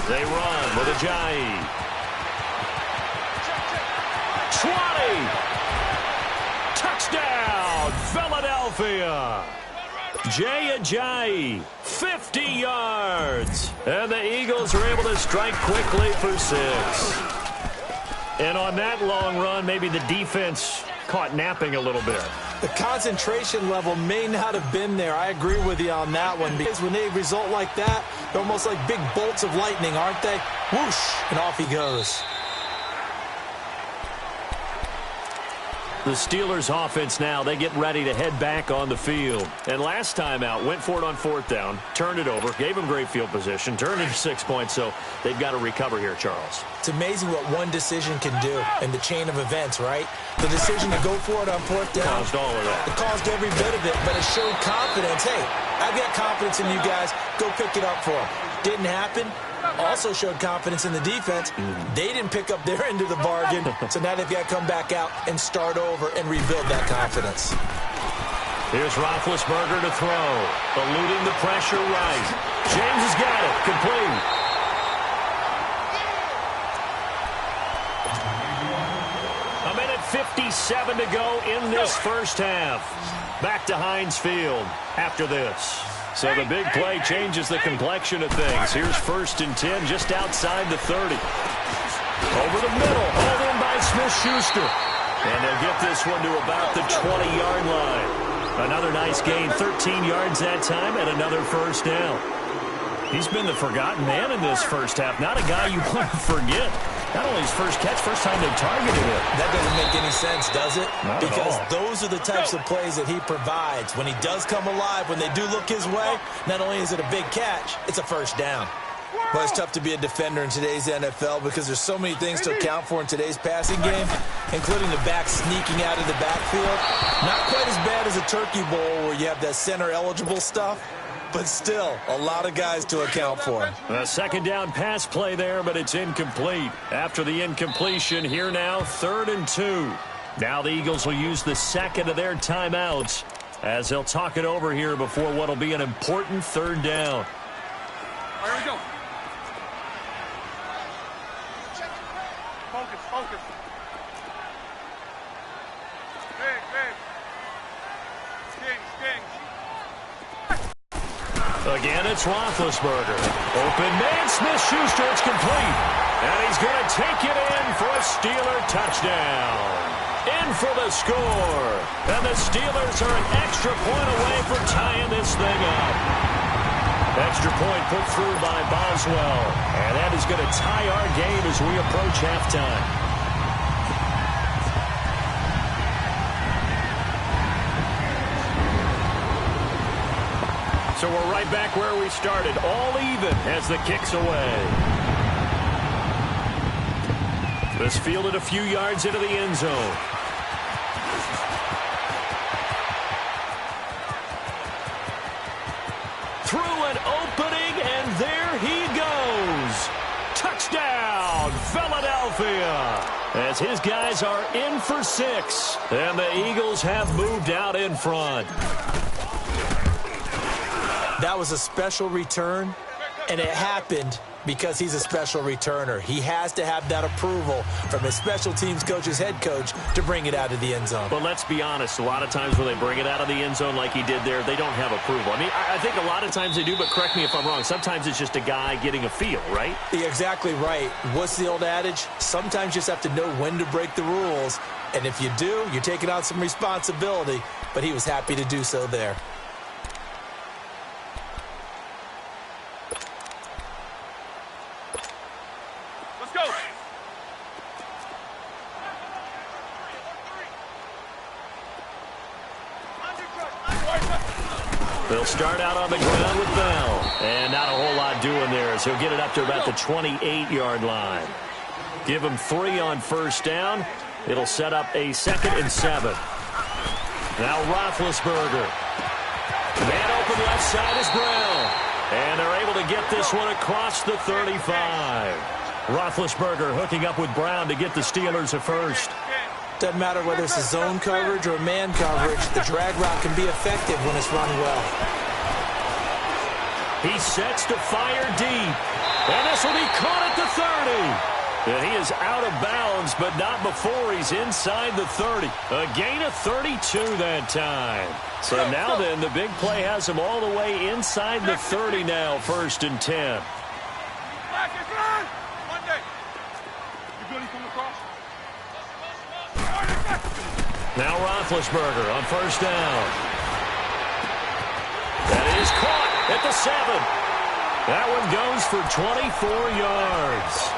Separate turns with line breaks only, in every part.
They run with Ajayi. 20. Touchdown, Philadelphia. Jay Ajayi, 50 yards. And the Eagles are able to strike quickly for 6. And on that long run, maybe the defense caught napping a little bit.
The concentration level may not have been there. I agree with you on that one, because when they result like that, they're almost like big bolts of lightning, aren't they? Whoosh, and off he goes.
The Steelers offense now, they get ready to head back on the field. And last time out, went for it on 4th down, turned it over, gave them great field position, turned it 6 points, so they've got to recover here, Charles.
It's amazing what one decision can do in the chain of events, right? The decision to go for it on 4th down
caused all of that.
It caused every bit of it, but it showed confidence. Hey, I've got confidence in you guys. Go pick it up for them. Didn't happen. Also showed confidence in the defense. They didn't pick up their end of the bargain, so now they've got to come back out and start over and rebuild that confidence.
Here's Roethlisberger to throw, eluding the pressure right. James has got it, complete. A minute 57 to go in this first half. Back to Heinz Field after this. So the big play changes the complexion of things. Here's 1st and 10 just outside the 30. Over the middle, hauled in by Smith-Schuster. And they'll get this one to about the 20-yard line. Another nice gain, 13 yards that time, and another first down. He's been the forgotten man in this first half. Not a guy you want to forget. Not only his first catch, first time they targeted him.
That doesn't make any sense, does it?
Not
because
at all.
Those are the types of plays that he provides. When he does come alive, when they do look his way, not only is it a big catch, it's a first down. Well, it's tough to be a defender in today's NFL because there's so many things to account for in today's passing game, including the back sneaking out of the backfield. Not quite as bad as a turkey bowl where you have that center-eligible stuff, but still, a lot of guys to account for.
A 2nd down pass play there, but it's incomplete. After the incompletion, here now, 3rd and 2. Now the Eagles will use the 2nd of their timeouts as they'll talk it over here before what will be an important 3rd down.
Here we go. Focus, focus. Big, big. Sting.
Again, it's Roethlisberger. Open man, Smith-Schuster, it's complete. And he's going to take it in for a Steeler touchdown. In for the score. And the Steelers are an extra point away from tying this thing up. Extra point put through by Boswell. And that is going to tie our game as we approach halftime. So we're right back where we started, all even as the kick's away. This fielded a few yards into the end zone. Through an opening, and there he goes. Touchdown, Philadelphia. As his guys are in for 6, and the Eagles have moved out in front.
That was a special return, and it happened because he's a special returner. He has to have that approval from his special teams coach's head coach to bring it out of the end zone.
But let's be honest, a lot of times when they bring it out of the end zone like he did there, they don't have approval. I mean, I think a lot of times they do, but correct me if I'm wrong. Sometimes it's just a guy getting a feel, right?
You're exactly right. What's the old adage? Sometimes you just have to know when to break the rules, and if you do, you're taking on some responsibility, but he was happy to do so there.
They'll start out on the ground with Bell. And not a whole lot doing there as he'll get it up to about the 28-yard line. Give him 3 on first down. It'll set up a 2nd and 7. Now Roethlisberger. Man open left side is Brown. And they're able to get this one across the 35. Roethlisberger hooking up with Brown to get the Steelers a first.
Doesn't matter whether it's a zone coverage or man coverage, the drag route can be effective when it's run well.
He sets to fire deep. And this will be caught at the 30. And he is out of bounds, but not before he's inside the 30. A gain of 32 that time. So now then, the big play has him all the way inside the 30 now, 1st and 10. Now Roethlisberger on 1st down. That is caught at the 7. That one goes for 24 yards.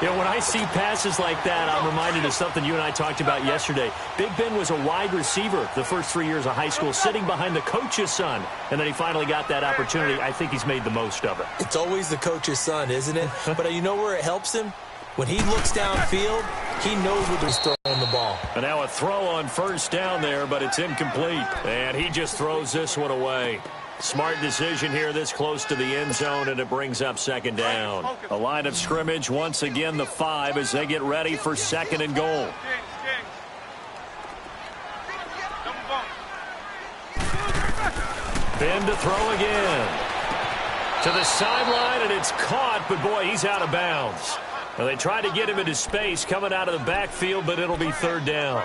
You know, when I see passes like that, I'm reminded of something you and I talked about yesterday. Big Ben was a wide receiver the first 3 years of high school, sitting behind the coach's son. And then he finally got that opportunity. I think he's made the most of it.
It's always the coach's son, isn't it? But you know where it helps him? When he looks downfield, he knows where he's throwing the ball.
And now a throw on 1st down there, but it's incomplete. And he just throws this one away. Smart decision here this close to the end zone, and it brings up 2nd down. A line of scrimmage, once again the 5 as they get ready for 2nd and goal. Ben to throw again. To the sideline, and it's caught, but boy, he's out of bounds. Well, they tried to get him into space coming out of the backfield, but it'll be 3rd down.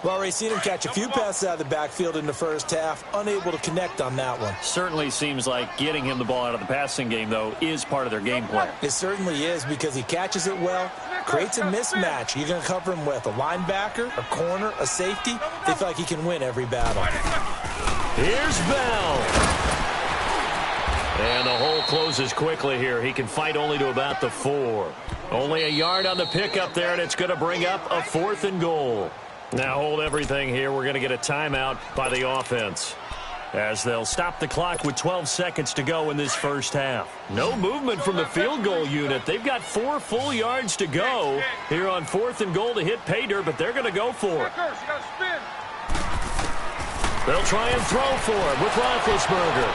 We've already seen him catch a few passes out of the backfield in the first half, unable to connect on that one.
Certainly seems like getting him the ball out of the passing game, though, is part of their game plan.
It certainly is, because he catches it well, creates a mismatch. You're going to cover him with a linebacker, a corner, a safety. They feel like he can win every battle.
Here's Bell. And the hole closes quickly here. He can fight only to about the 4. Only a yard on the pickup there, and it's going to bring up a 4th and goal. Now hold everything here. We're going to get a timeout by the offense, as they'll stop the clock with 12 seconds to go in this first half. No movement from the field goal unit. They've got 4 full yards to go here on 4th and goal to hit pay dirt, but they're going to go for it. They'll try and throw for him with Roethlisberger.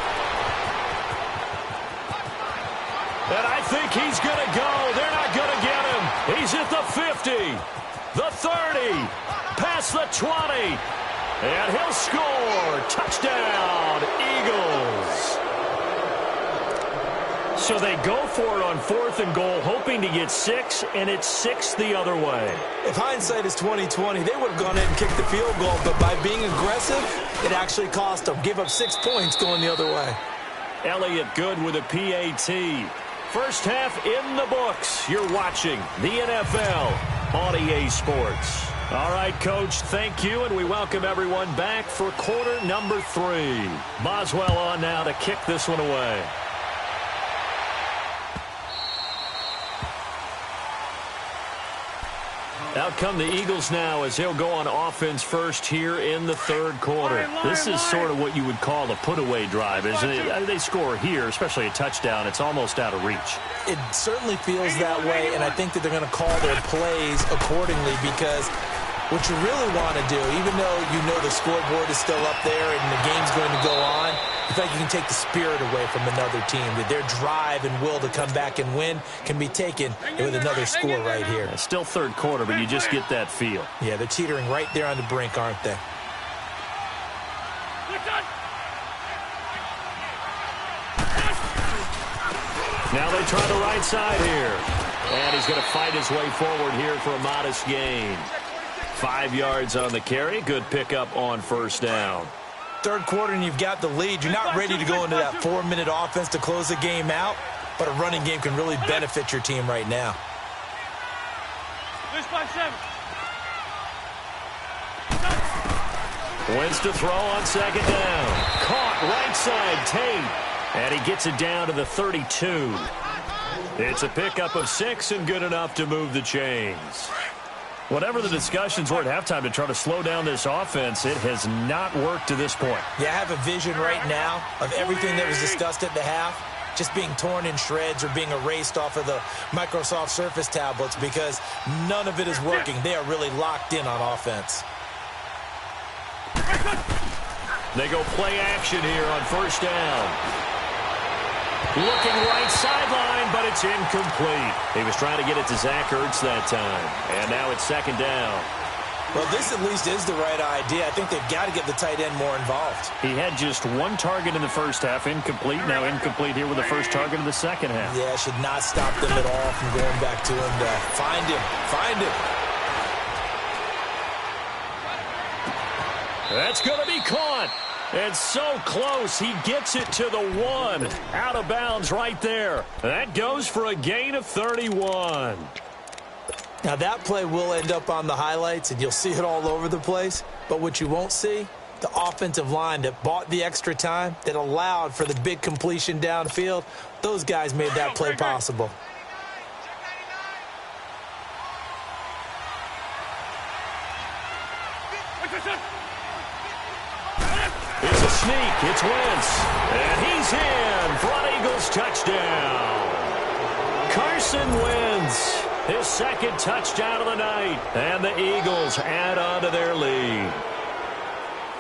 And I think he's going to go. They're not going to get him. He's at the 50, the 30, past the 20, and he'll score. Touchdown, Eagles. So they go for it on 4th and goal, hoping to get 6, and it's 6 the other way.
If hindsight is 20/20, they would have gone ahead and kicked the field goal, but by being aggressive, it actually cost them. Give up 6 points going the other way.
Elliott good with a PAT. First half in the books. You're watching the NFL on EA Sports. All right, Coach, thank you, and we welcome everyone back for quarter number 3. Boswell on now to kick this one away. Out come the Eagles now as they'll go on offense first here in the 3rd quarter. This is sort of what you would call a put-away drive, isn't it? They score here, especially a touchdown. It's almost out of reach.
It certainly feels that way, and I think that they're going to call their plays accordingly, because what you really want to do, even though you know the scoreboard is still up there and the game's going to go on, I feel like you can take the spirit away from another team. That their drive and will to come back and win can be taken with another score right here.
It's still 3rd quarter, but you just get that feel.
Yeah, they're teetering right there on the brink, aren't they?
Now they try the right side here. And he's going to fight his way forward here for a modest gain. 5 yards on the carry. Good pickup on 1st down.
3rd quarter and you've got the lead. You're not ready to go into that 4-minute offense to close the game out, but a running game can really benefit your team right now.
Wins to throw on 2nd down. Caught right side, Tate. And he gets it down to the 32. It's a pickup of 6 and good enough to move the chains. Whatever the discussions were at halftime to try to slow down this offense, it has not worked to this point.
Yeah, I have a vision right now of everything that was discussed at the half just being torn in shreds or being erased off of the Microsoft Surface tablets, because none of it is working. They are really locked in on offense.
They go play action here on 1st down. Looking right sideline, but it's incomplete. He was trying to get it to Zach Ertz that time. And now it's 2nd down.
Well, this at least is the right idea. I think they've got to get the tight end more involved.
He had just one target in the first half, incomplete. Now incomplete here with the first target of the second half.
Yeah, should not stop them at all from going back to him to find him. Find him.
That's going to be caught. And so close, he gets it to the 1. Out of bounds right there. That goes for a gain of 31.
Now, that play will end up on the highlights, and you'll see it all over the place. But what you won't see, the offensive line that bought the extra time, that allowed for the big completion downfield, those guys made that play possible.
It's a sneak. It's Wentz. And he's in for an Eagles touchdown. Carson Wentz. His second touchdown of the night. And the Eagles add on to their lead.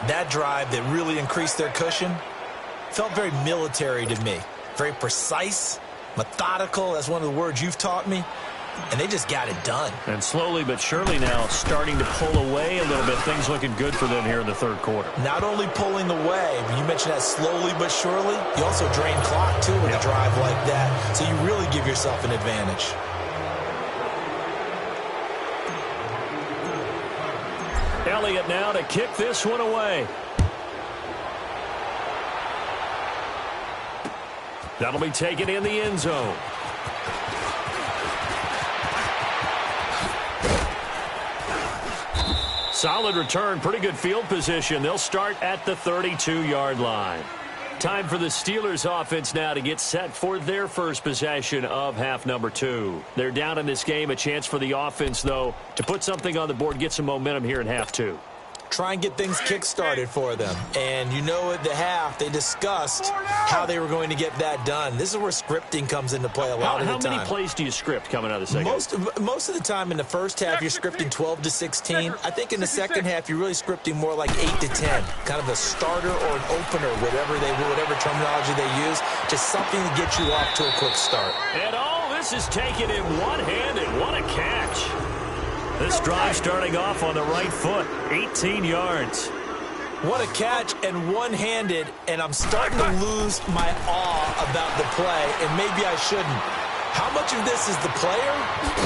That drive that really increased their cushion felt very military to me. Very precise, methodical. That's one of the words you've taught me. And they just got it done.
And slowly but surely now starting to pull away a little bit. Things looking good for them here in the third quarter.
Not only pulling away, but you mentioned that slowly but surely, you also drain clock, too, with a drive like that. So you really give yourself an advantage.
Elliott now to kick this one away. That'll be taken in the end zone. Solid return, pretty good field position. They'll start at the 32-yard line. Time for the Steelers offense now to get set for their first possession of half number 2. They're down in this game. A chance for the offense, though, to put something on the board, get some momentum here in half 2.
Try and get things kick-started for them. And you know at the half, they discussed how they were going to get that done. This is where scripting comes into play a lot of the time.
How many plays do you script coming out of the second?
Most of the time in the first half, you're scripting 12 to 16. I think in the second half, you're really scripting more like 8 to 10. Kind of a starter or an opener, whatever terminology they use. Just something to get you off to a quick start.
And all this is taken in one-handed. What a catch. This drive starting off on the right foot, 18 yards.
What a catch and one-handed, and I'm starting to lose my awe about the play, and maybe I shouldn't. How much of this is the player?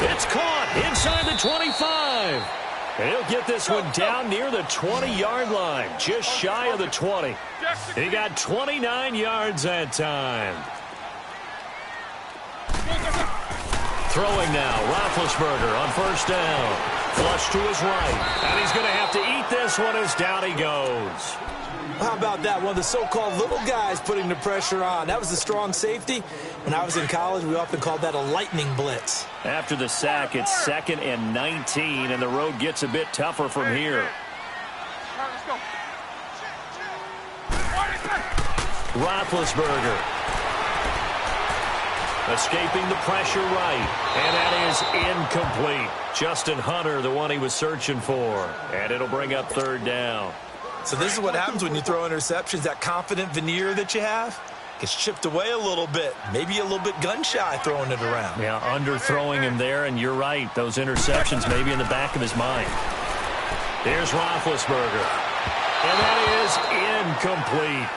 It's caught inside the 25. And he'll get this one down near the 20-yard line, just shy of the 20. He got 29 yards that time. Throwing now, Roethlisberger on first down. Flush to his right. And he's going to have to eat this one as down he goes.
How about that? One of the so-called little guys putting the pressure on. That was the strong safety. When I was in college, we often called that a lightning blitz.
After the sack, it's 2nd and 19, and the road gets a bit tougher from here.
All right, let's go.
Roethlisberger. Escaping the pressure right. And that is incomplete. Justin Hunter, the one he was searching for. And it'll bring up third down.
So this is what happens when you throw interceptions. That confident veneer that you have gets chipped away a little bit. Maybe a little bit gun-shy throwing it around.
Yeah, underthrowing him there, and you're right. Those interceptions may be in the back of his mind. Here's Roethlisberger. And that is incomplete.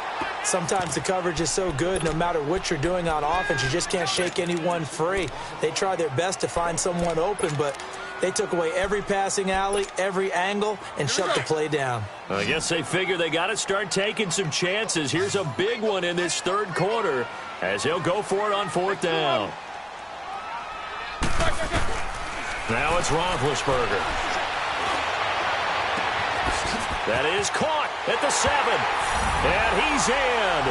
Sometimes the coverage is so good, no matter what you're doing on offense, you just can't shake anyone free. They try their best to find someone open, but they took away every passing alley, every angle, and shut the play down.
I guess they figure they got to start taking some chances. Here's a big one in this third quarter as he'll go for it on fourth down. Now it's Roethlisberger. That is caught at the 7. And he's in.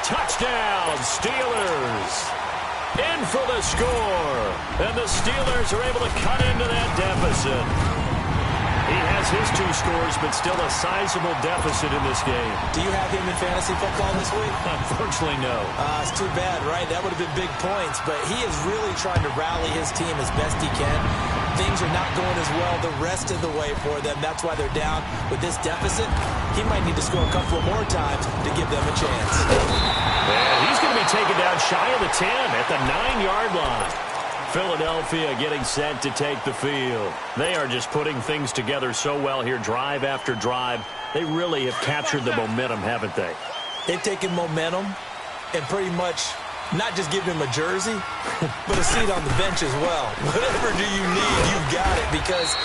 Touchdown, Steelers. In for the score. And the Steelers are able to cut into that deficit. He has his 2 scores, but still a sizable deficit in this game.
Do you have him in fantasy football this week?
Unfortunately, no.
It's too bad, right? That would have been big points, but he is really trying to rally his team as best he can. Things are not going as well the rest of the way for them. That's why they're down with this deficit. He might need to score a couple more times to give them a chance.
And he's going to be taken down shy of the 10 at the 9-yard line. Philadelphia getting set to take the field. They are just putting things together so well here, drive after drive. They really have captured the momentum, haven't they?
They've taken momentum and pretty much not just given him a jersey, but a seat on the bench as well. Whatever do you need, you've got it, because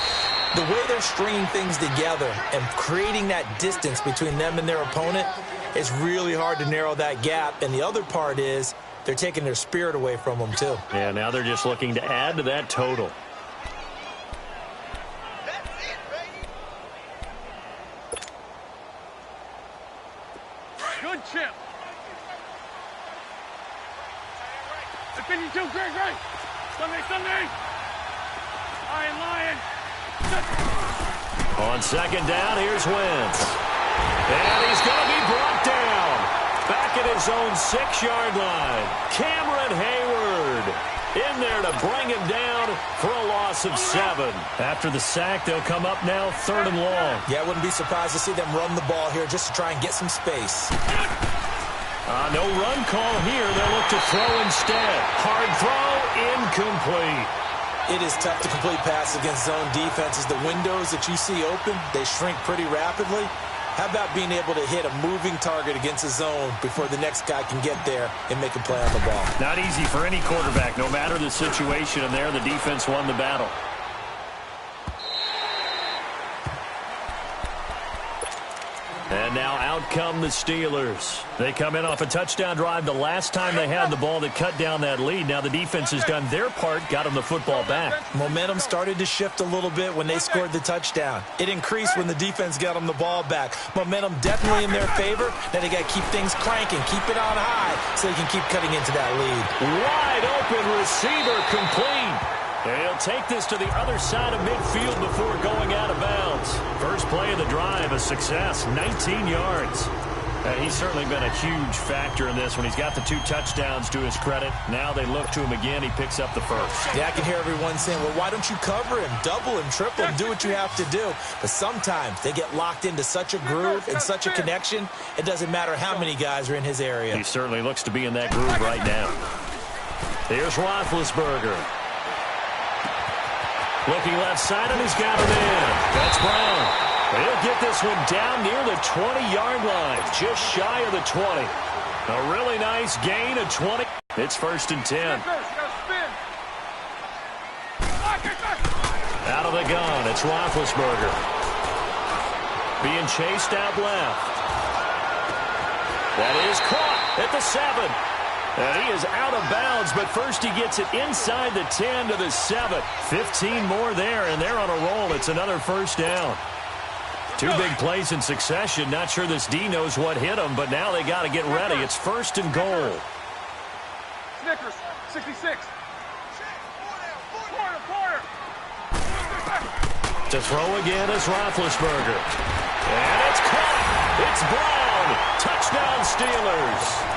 the way they're stringing things together and creating that distance between them and their opponent, it's really hard to narrow that gap. And the other part is they're taking their spirit away from them, too.
Yeah, now they're just looking to add to that total.
Good chip. The 52, great. Sunday. Lion.
On second down, here's Wentz. And he's going to be brought down. Back at his own 6-yard line. Cameron Hayward in there to bring him down for a loss of 7. After the sack, they'll come up now 3rd and long.
Yeah, I wouldn't be surprised to see them run the ball here just to try and get some space.
No run call here. They'll look to throw instead. Hard throw, incomplete.
It is tough to complete passes against zone defenses. The windows that you see open, they shrink pretty rapidly. How about being able to hit a moving target against a zone before the next guy can get there and make a play on the ball?
Not easy for any quarterback, no matter the situation, and there the defense won the battle. And now out come the Steelers. They come in off a touchdown drive the last time they had the ball that cut down that lead. Now the defense has done their part, got them the football back.
Momentum started to shift a little bit when they scored the touchdown. It increased when the defense got them the ball back. Momentum definitely in their favor. Now they got to keep things cranking, keep it on high so they can keep cutting into that lead.
Wide open receiver complete. He'll take this to the other side of midfield before going out of bounds. First play of the drive, a success, 19 yards. He's certainly been a huge factor in this when he's got the 2 touchdowns to his credit. Now they look to him again. He picks up the first.
Yeah, I can hear everyone saying, well, why don't you cover him, double him, triple him, do what you have to do. But sometimes they get locked into such a groove and such a connection, it doesn't matter how many guys are in his area.
He certainly looks to be in that groove right now. Here's Roethlisberger. Looking left side, and he's got him in. That's Brown. He'll get this one down near the 20-yard line, just shy of the 20. A really nice gain of 20. It's 1st and 10. Out of the gun, it's Roethlisberger. Being chased out left. That is caught at the 7. And he is out of bounds, but first he gets it inside the 10 to the 7. 15 more there, and they're on a roll. It's another first down. 2 big plays in succession. Not sure this D knows what hit him, but now they got to get ready. It's 1st and goal.
Snickers, 66. Quarter.
To throw again is Roethlisberger. And it's caught. It's Brown. Touchdown Steelers.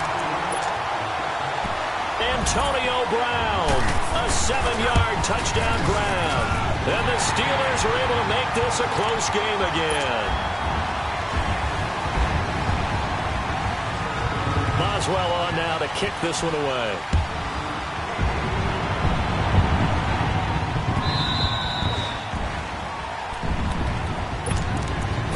Antonio Brown, a 7-yard touchdown grab. And the Steelers are able to make this a close game again. Boswell on now to kick this one away.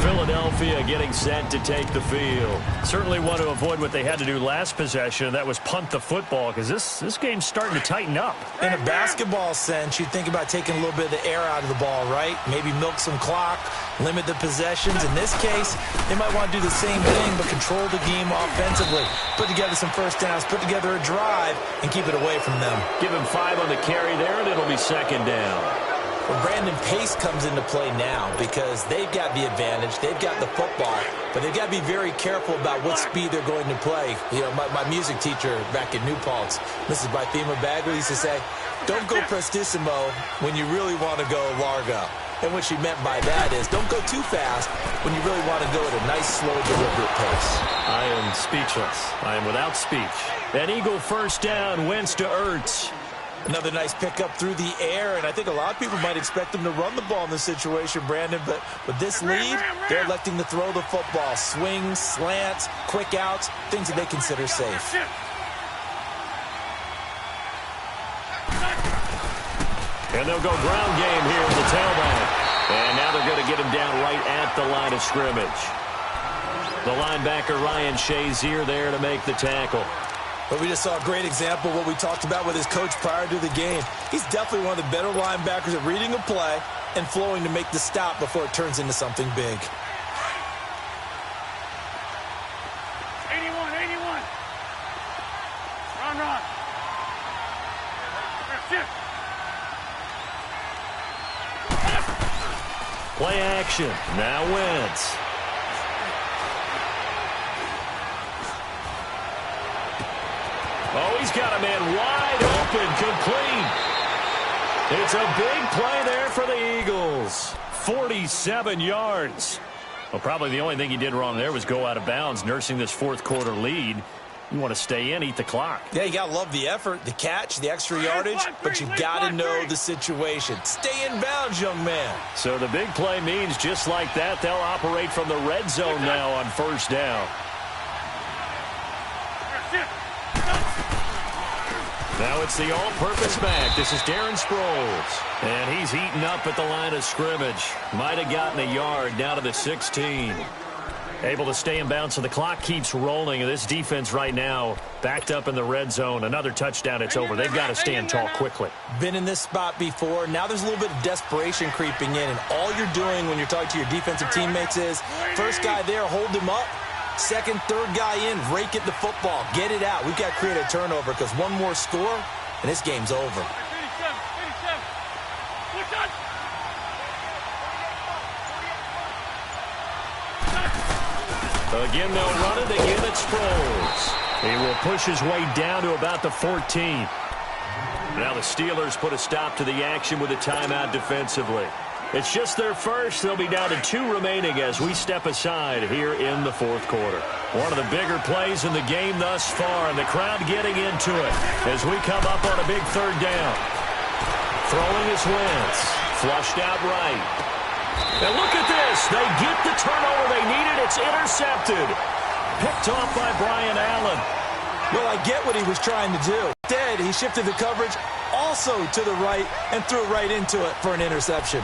Philadelphia getting set to take the field. Certainly want to avoid what they had to do last possession. That was punt the football, because this game's starting to tighten up.
In a basketball sense, you'd think about taking a little bit of the air out of the ball, right? Maybe milk some clock, limit the possessions. In this case, they might want to do the same thing, but control the game offensively. Put together some first downs, put together a drive, and keep it away from them.
Give him 5 on the carry there, and it'll be 2nd down.
Well, Brandon, pace comes into play now because they've got the advantage. They've got the football, but they've got to be very careful about what speed they're going to play. You know, my music teacher back in New Paltz, Mrs. Bythema Bagley, used to say, don't go prestissimo when you really want to go largo. And what she meant by that is don't go too fast when you really want to go at a nice, slow, deliberate pace.
I am speechless. I am without speech. An Eagle first down, Wentz to Ertz.
Another nice pickup through the air, and I think a lot of people might expect them to run the ball in this situation, Brandon, but with this lead, they're electing to throw the football. Swings, slants, quick outs, things that they consider safe.
And they'll go ground game here in the tailback. And now they're going to get him down right at the line of scrimmage. The linebacker, Ryan Shazier, there to make the tackle.
But we just saw a great example of what we talked about with his coach prior to the game. He's definitely one of the better linebackers at reading a play and flowing to make the stop before it turns into something big.
81, 81. Run. Shift.
Play action. Now Wentz. Oh, he's got a man wide open, complete. It's a big play there for the Eagles. 47 yards. Well, probably the only thing he did wrong there was go out of bounds, nursing this fourth quarter lead. You want to stay in, eat the clock.
Yeah, you got to love the effort, the catch, the extra yardage, but you've got to know the situation. Stay in bounds, young man.
So the big play means just like that, they'll operate from the red zone now on first down. Now it's the all-purpose back. This is Darren Sproles. And he's eaten up at the line of scrimmage. Might have gotten a yard down to the 16. Able to stay in bounds, so the clock keeps rolling. And this defense right now backed up in the red zone. Another touchdown, it's over. They've got to stand tall quickly.
Been in this spot before. Now there's a little bit of desperation creeping in. And all you're doing when you're talking to your defensive teammates is, first guy there, hold him up. Second, third guy in, rake at the football. Get it out. We've got to create a turnover because one more score, and this game's over.
87.
Again, they'll run it. Again, it's Sproles. He will push his way down to about the 14. Now the Steelers put a stop to the action with a timeout defensively. It's just their first. They'll be down to 2 remaining as we step aside here in the fourth quarter. One of the bigger plays in the game thus far, and the crowd getting into it as we come up on a big third down. Throwing is Wentz. Flushed out right. And look at this. They get the turnover they needed. It's intercepted. Picked off by Brian Allen.
Well, I get what he was trying to do. Instead, he shifted the coverage also to the right and threw right into it for an interception.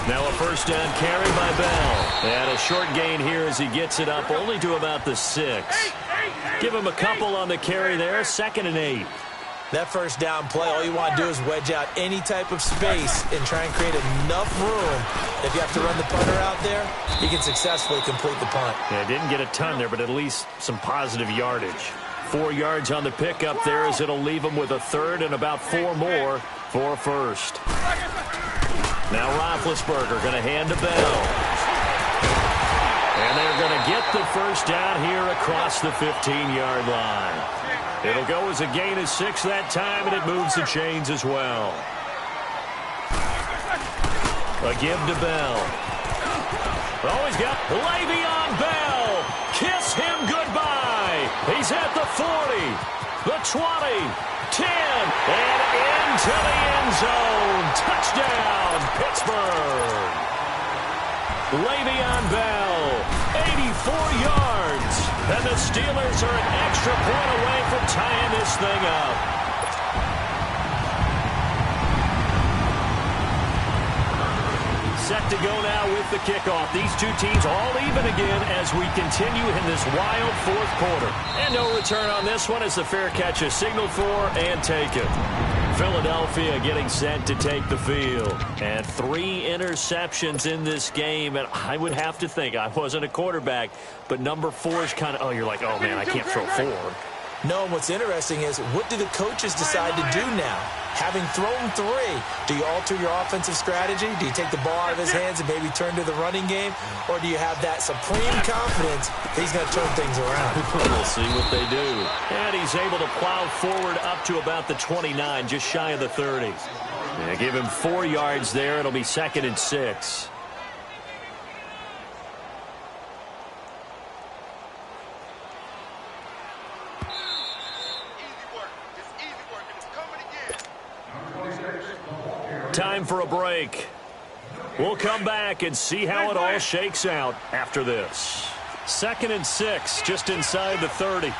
Now a first down carry by Bell. And a short gain here as he gets it up only to about the 6. Give him a couple on the carry there. 2nd and 8.
That first down play, all you want to do is wedge out any type of space and try and create enough room. If you have to run the punter out there, he can successfully complete the punt.
Yeah, didn't get a ton there, but at least some positive yardage. 4 yards on the pickup there as it'll leave him with a third and about 4 more for first. Now Roethlisberger going to hand to Bell. And they're going to get the first down here across the 15-yard line. It'll go as a gain of 6 that time, and it moves the chains as well. A give to Bell. Oh, he's got Le'Veon Bell. Kiss him goodbye. He's at the 40, the 20, 10, and into the end zone. Touchdown, Pittsburgh. Le'Veon Bell, 84 yards. And the Steelers are an extra point away from tying this thing up. Set to go now with the kickoff. These two teams all even again as we continue in this wild fourth quarter. And no return on this one as the fair catch is signaled for and taken. Philadelphia getting set to take the field. And 3 interceptions in this game. And I would have to think, I wasn't a quarterback, but number 4 is kind of, oh, you're like, oh, man, I can't throw 4.
No, and what's interesting is, what do the coaches decide to do now? Having thrown 3, do you alter your offensive strategy? Do you take the ball out of his hands and maybe turn to the running game? Or do you have that supreme confidence that he's going to turn things around?
We'll see what they do. And he's able to plow forward up to about the 29, just shy of the 30. Yeah, give him 4 yards there. It'll be 2nd and 6. Time for a break. We'll come back and see how it all shakes out after this. 2nd and 6, just inside the 30.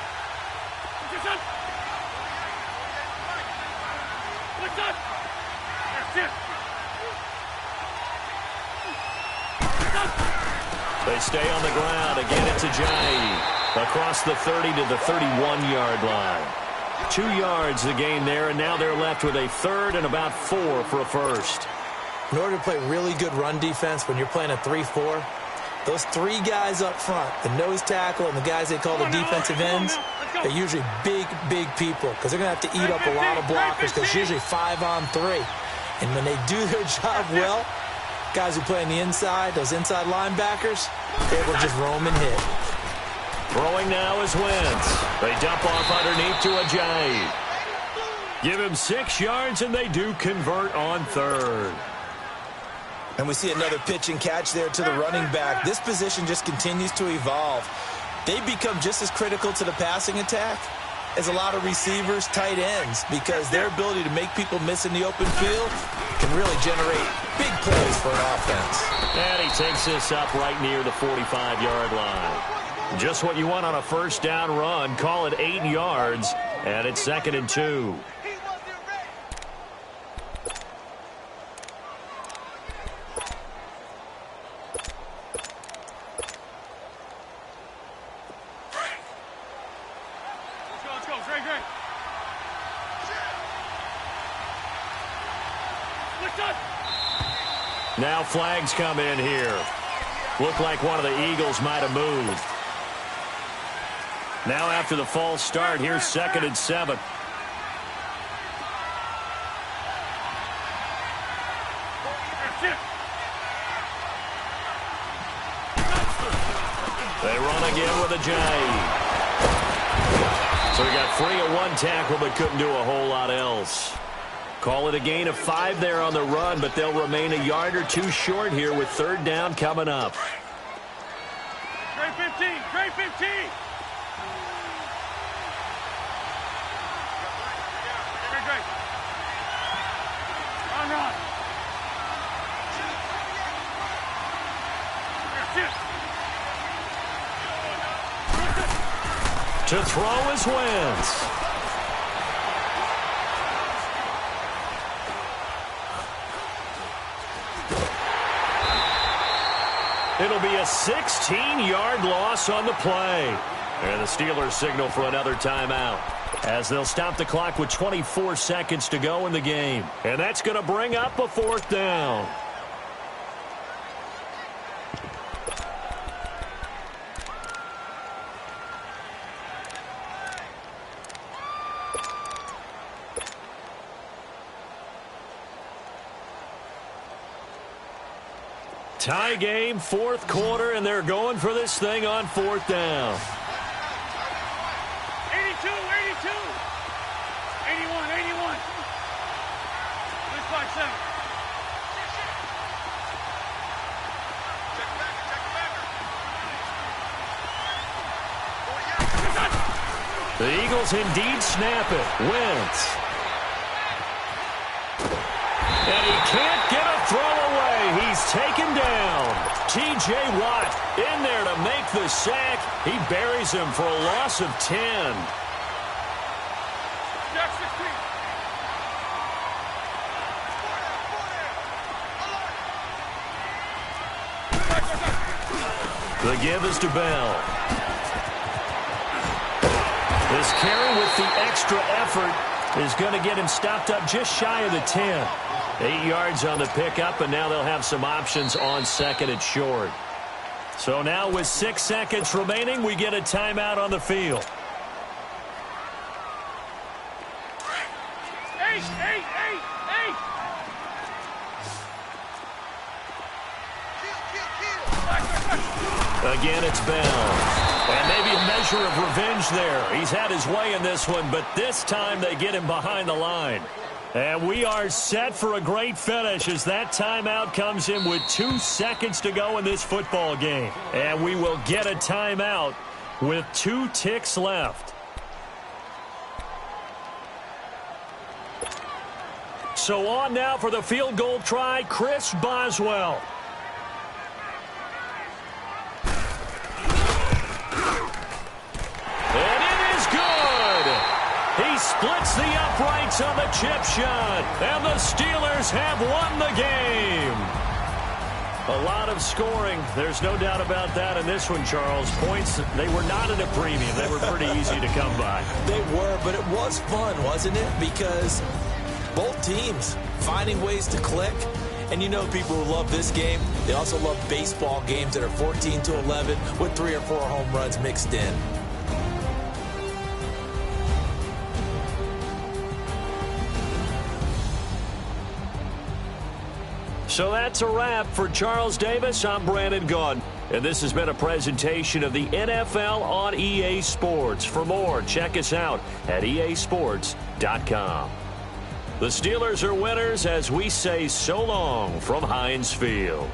They stay on the ground. Again, it's Ajayi. Across the 30 to the 31-yard line. 2 yards the gain there, and now they're left with a 3rd and about 4 for a first.
In order to play really good run defense when you're playing a 3-4, those 3 guys up front, the nose tackle and the guys they call the defensive ends, they're usually big, big people because they're going to have to eat up a lot of blockers because it's usually 5-on-3. And when they do their job well, guys who play on the inside, those inside linebackers, they will just roam and hit.
Throwing now is Wentz. They dump off underneath to Ajayi. Give him 6 yards, and they do convert on 3rd.
And we see another pitch and catch there to the running back. This position just continues to evolve. They become just as critical to the passing attack as a lot of receivers, tight ends, because their ability to make people miss in the open field can really generate big plays for an offense.
And he takes this up right near the 45-yard line. Just what you want on a first down run. Call it 8 yards, and it's 2nd and 2. Now flags come in here. Looked like one of the Eagles might have moved. Now after the false start, here's 2nd and 7. They run again with Ajayi. So he got free of 1 tackle but couldn't do a whole lot else. Call it a gain of 5 there on the run, but they'll remain a yard or 2 short here with 3rd down coming up.
Trey 15, Trey 15. Run.
To throw is Wentz. It'll be a 16-yard loss on the play. And the Steelers signal for another timeout as they'll stop the clock with 24 seconds to go in the game. And that's going to bring up a 4th down. Tie game, 4th quarter, and they're going for this thing on 4th down.
82, 82. 81, 81. This like 7.
The Eagles indeed snap it. Wentz. And he can't get a throw away. He's taken down. T.J. Watt in there to make the sack. He buries him for a loss of 10. The give is to Bell. This carry with the extra effort is going to get him stopped up just shy of the 10. 8 yards on the pickup, and now they'll have some options on 2nd and short. So now with 6 seconds remaining, we get a timeout on the field.
8, 8, 8, 8.
Again, it's Bell. And maybe a measure of revenge there. He's had his way in this one, but this time they get him behind the line. And we are set for a great finish as that timeout comes in with 2 seconds to go in this football game. And we will get a timeout with 2 ticks left. So on now for the field goal try, Chris Boswell. And it is good. He splits the uprights on the chip shot, and the Steelers have won the game. A lot of scoring. There's no doubt about that in this one, Charles. Points, they were not at a premium. They were pretty easy to come by.
They were, but it was fun, wasn't it? Because both teams finding ways to click. And you know people who love this game, they also love baseball games that are 14-11 with 3 or 4 home runs mixed in.
So that's a wrap for Charles Davis. I'm Brandon Gaudin, and this has been a presentation of the NFL on EA Sports. For more, check us out at easports.com. The Steelers are winners as we say so long from Heinz Field.